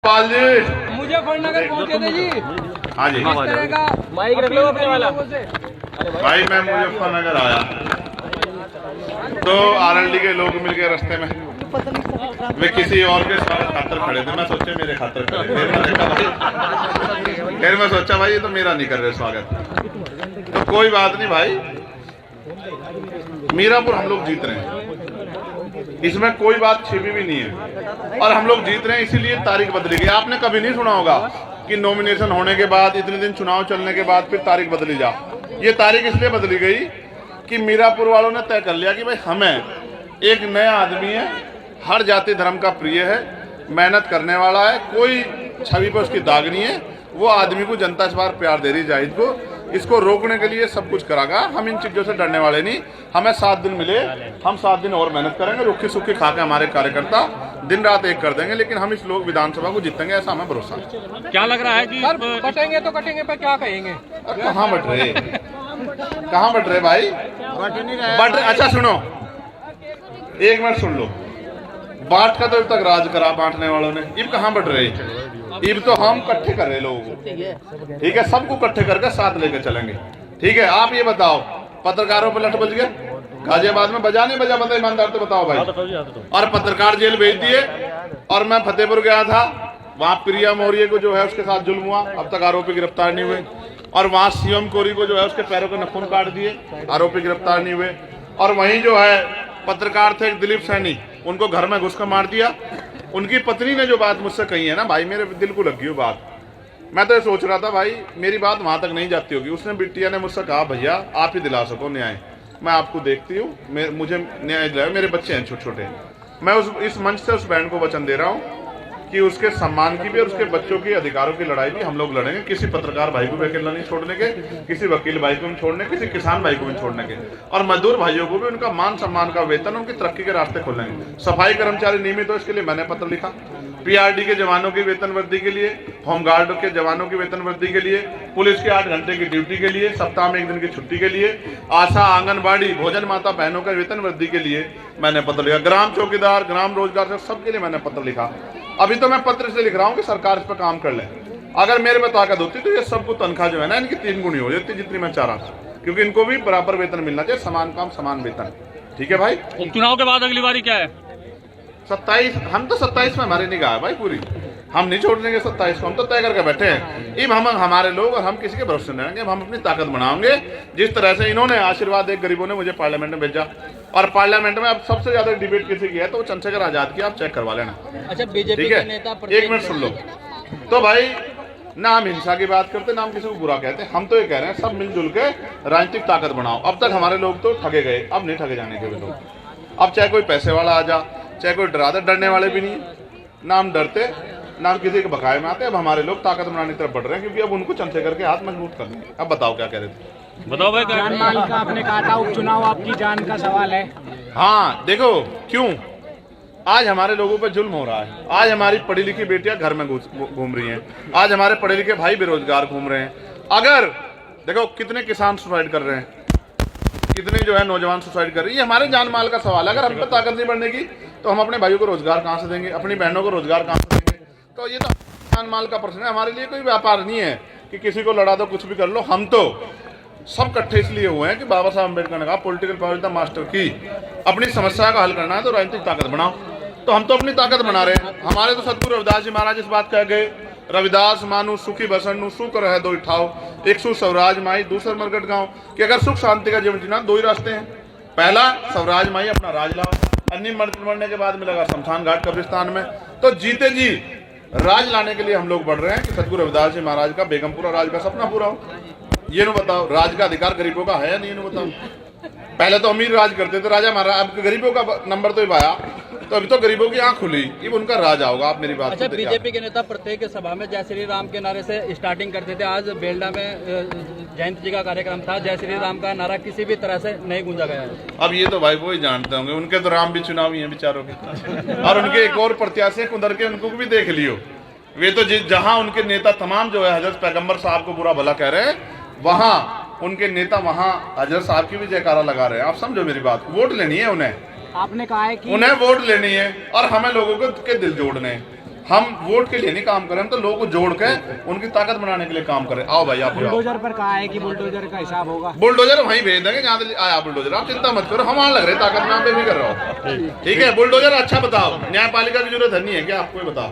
पाल जी मुजफ्फरनगर पहुंचे थे जी। हाँ जी इस तरह का माइक रख लो अपने वाला। भाई मैं मुजफ्फरनगर आया तो आरएलडी के लोग मिलके रास्ते में वे किसी और के खातर खड़े थे। मैं सोचे मेरे खातर खड़े, फिर मैं सोचा भाई ये तो मेरा नहीं कर रहे स्वागत। तो कोई बात नहीं भाई, मीरापुर हम लोग जीत रहे हैं, इसमें कोई बात छिपी भी नहीं है। और हम लोग जीत रहे हैं इसीलिए तारीख बदली गई। आपने कभी नहीं सुना होगा कि नॉमिनेशन होने के बाद इतने दिन चुनाव चलने के बाद फिर तारीख बदली जा। ये तारीख इसलिए बदली गई कि मीरापुर वालों ने तय कर लिया कि भाई हमें एक नया आदमी है, हर जाति धर्म का प्रिय है, मेहनत करने वाला है, कोई छवि पर उसकी दाग नहीं है, वो आदमी को जनता इस बार प्यार दे रही जाहिद को, इसको रोकने के लिए सब कुछ करागा। हम इन चीजों से डरने वाले नहीं। हमें 7 दिन मिले, हम 7 दिन और मेहनत करेंगे, रुखी सुखी खा के हमारे कार्यकर्ता दिन रात एक कर देंगे, लेकिन हम इस लोग विधानसभा को जीतेंगे, ऐसा हमें भरोसा है। क्या लग रहा है कि कटेंगे तो कटेंगे, पर क्या कहेंगे? कहाँ बट रहे, कहाँ बट रहे भाई, बट अच्छा सुनो, एक मिनट सुन लो। बांट का तो अब तक राज करा बांटने वालों ने, इब कहाँ बट रहे, इब तो हम इकट्ठे कर रहे लोगों को, ठीक है, सबको इकट्ठे करके साथ लेकर चलेंगे, ठीक है। आप ये बताओ, पत्रकारों पर लठ बज गया गाजियाबाद में, बजा नहीं बजा, बता ईमानदार तो बताओ भाई। और पत्रकार जेल भेज दिए। और मैं फतेहपुर गया था, वहां प्रिया मौर्य को जो है उसके साथ जुल्म हुआ, अब तक आरोपी गिरफ्तार नहीं हुए। और वहां सीएम कोरी को जो है उसके पैरों के नखून काट दिए, आरोपी गिरफ्तार नहीं हुए। और वहीं जो है पत्रकार थे दिलीप सैनी, उनको घर में घुसकर मार दिया। उनकी पत्नी ने जो बात मुझसे कही है ना भाई, मेरे दिल को लगी वो बात। मैं तो ये सोच रहा था भाई मेरी बात वहां तक नहीं जाती होगी। उसने बिटिया ने मुझसे कहा भैया आप ही दिला सको न्याय, मैं आपको देखती हूँ, मुझे न्याय दिलाओ, मेरे बच्चे हैं छोटे छोटे। मैं इस मंच से उस बहन को वचन दे रहा हूँ कि उसके सम्मान की भी और उसके बच्चों के अधिकारों की लड़ाई भी हम लोग लड़ेंगे। किसी पत्रकार भाई को भी अकेला नहीं छोड़ने के, किसी वकील भाई को नहीं छोड़ने, किसी किसान भाई को भी छोड़ने के, और मजदूर भाइयों को भी उनका मान सम्मान का वेतन, उनकी तरक्की के रास्ते खोलेंगे। सफाई कर्मचारी नियमित हो इसके लिए मैंने पत्र लिखा, पीआरडी के जवानों की वेतन वृद्धि के लिए, होमगार्ड के जवानों की वेतन वृद्धि के लिए, पुलिस के 8 घंटे की ड्यूटी के लिए, सप्ताह में 1 दिन की छुट्टी के लिए, आशा आंगनबाड़ी भोजन माता बहनों का वेतन वृद्धि के लिए मैंने पत्र लिखा, ग्राम चौकीदार ग्राम रोजगार सबके लिए मैंने पत्र लिखा। अभी तो मैं पत्र से लिख रहा हूँ कि सरकार इस पर काम कर ले। अगर मेरे में ताकत होती तो ये सबको तनख्वाह जो है ना इनकी 3 गुनी हो जाती जितनी मैं चाह रहा था, क्योंकि इनको भी बराबर वेतन मिलना चाहिए, समान काम समान वेतन, ठीक है भाई। उपचुनाव के बाद अगली बारी क्या है? 27, हम तो 27 में हमारी निगाह है भाई पूरी, हम नहीं छोड़ देंगे 27 को, हम तो तय करके बैठे हैं। अब हम हमारे लोग और हम किसी के भरोसे नहीं रहेंगे, हम अपनी ताकत बढ़ाएंगे। जिस तरह से इन्होंने आशीर्वाद एक गरीबों ने मुझे पार्लियामेंट में भेजा, और पार्लियामेंट में अब सबसे ज्यादा डिबेट किसी की है तो वो चंद्रशेखर आजाद की, आप चेक करवा लेना। अच्छा, बीजेपी के नेता, एक मिनट सुन लो। तो भाई ना हम हिंसा की बात करते, ना हम किसी को बुरा कहते, हम तो ये कह रहे हैं सब मिलजुल के राजनीतिक ताकत बनाओ। अब तक हमारे लोग तो ठगे गए, अब नहीं ठगे जाने के भी लोग। अब चाहे कोई पैसे वाला आ जा, चाहे कोई डरा दे, डरने वाले भी नहीं, ना हम डरते ना हम किसी के बकाये में आते। अब हमारे लोग ताकत बनाने की तरफ बढ़ रहे हैं, क्योंकि अब उनको चंद्रशेखर के हाथ मजबूत करने। अब बताओ क्या कह रहे थे, बताओ भाई। जान माल का आपने काटा, उपचुनाव आपकी जान का सवाल है। हाँ देखो क्यों आज हमारे लोगों पर जुल्म हो रहा है। आज हमारी पढ़ी लिखी बेटियां घर में घूम रही हैं, आज हमारे पढ़े लिखे भाई बेरोजगार घूम रहे हैं। अगर देखो कितने किसान सुसाइड कर रहे हैं, कितने जो है नौजवान सुसाइड कर रहे हैं, ये हमारे जान माल का सवाल है। अगर हम पे ताकत नहीं बढ़ने की तो हम अपने भाइयों को रोजगार कहाँ से देंगे, अपनी बहनों को रोजगार कहाँ से देंगे? तो ये तो जान माल का प्रश्न है, हमारे लिए कोई व्यापार नहीं है कि किसी को लड़ा दो कुछ भी कर लो। हम तो सब इकट्ठे इसलिए हुए हैं कि बाबा साहब अम्बेडकर ने कहा पॉलिटिकल पावर द मास्टर की, अपनी समस्या का हल करना है तो राजनीतिक ताकत बनाओ। तो हम तो अपनी ताकत बना रहे हैं। हमारे तो सतगुरु रविदास जी महाराज इस बात कह गए, रविदास मानु सुखी बसनु सुख रहे दो ठाओ, एक सु स्वराज माई दूसर मरगट गाँव, कि अगर सुख शांति का जीवन जीना 2 ही रास्ते हैं। पहला स्वराज माई अपना राज लाओ, अन्य मरने के बाद मिलेगा शमशान घाट कब्रिस्तान में। तो जीते जी राज लाने के लिए हम लोग बढ़ रहे हैं कि सतगुरु रविदास जी महाराज का बेगमपुरा राज का सपना पूरा हो। ये नो बताओ, राज का अधिकार गरीबों का है या नहीं, नो बताओ। पहले तो अमीर राज करते थे राजा महाराज, अब गरीबों का नंबर तो आया, तो अभी तो गरीबों की आंख खुली, ये उनका राज आओगा। आप मेरी बात। अच्छा, बीजेपी के नेता प्रत्येक सभा में जय श्री राम के नारे से स्टार्टिंग करते थे। आज बेलडा में जयंत जी का कार्यक्रम था, जय श्री राम का नारा किसी भी तरह से नहीं गूंजा गया है। अब ये तो भाई वो ही जानते होंगे, उनके तो राम भी चुनावी हैं बेचारों के, और उनके एक और प्रत्याशी उधर के, उनको भी देख लियो। वे तो जहां उनके नेता तमाम जो है हजरत पैगंबर साहब को बुरा भला कह रहे हैं, वहां उनके नेता वहां हजरत साहब की भी जयकारा लगा रहे हैं। आप समझो मेरी बात, वोट लेनी है उन्हें, आपने कहा है कि उन्हें वोट लेनी है और हमें लोगों के दिल जोड़ने हैं। हम वोट के लिए नहीं काम करें, हम तो लोगों को जोड़ के उनकी ताकत बनाने के लिए काम करें। आओ भाई, आप भी आओ। बुलडोजर पर कहा है कि बुलडोजर का हिसाब होगा। बुलडोजर वहीं भेज देंगे जहाँ से आया बुलडोजर, आप चिंता मत करो, हम वहां लग रहे ताकत में, आप भी कर रहा हूँ। ठीक है, बुलडोजर अच्छा बताओ, न्यायपालिका की जरूरत नहीं है क्या आपको? ये बताओ,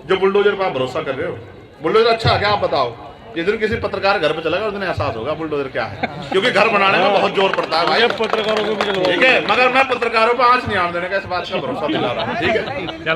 जो बुलडोजर पर आप भरोसा कर रहे हो, बुलडोजर अच्छा है क्या? आप बताओ। जिस दिन किसी पत्रकार घर पे चलेगा उस दिन एहसास होगा बुलडोजर क्या है, क्योंकि घर बनाने में बहुत जोर पड़ता है भाई पत्रकारों को भी। ठीक है, मगर मैं पत्रकारों पर आंच नहीं आने देने का, इस बात का भरोसा दिला रहा हूँ। ठीक है।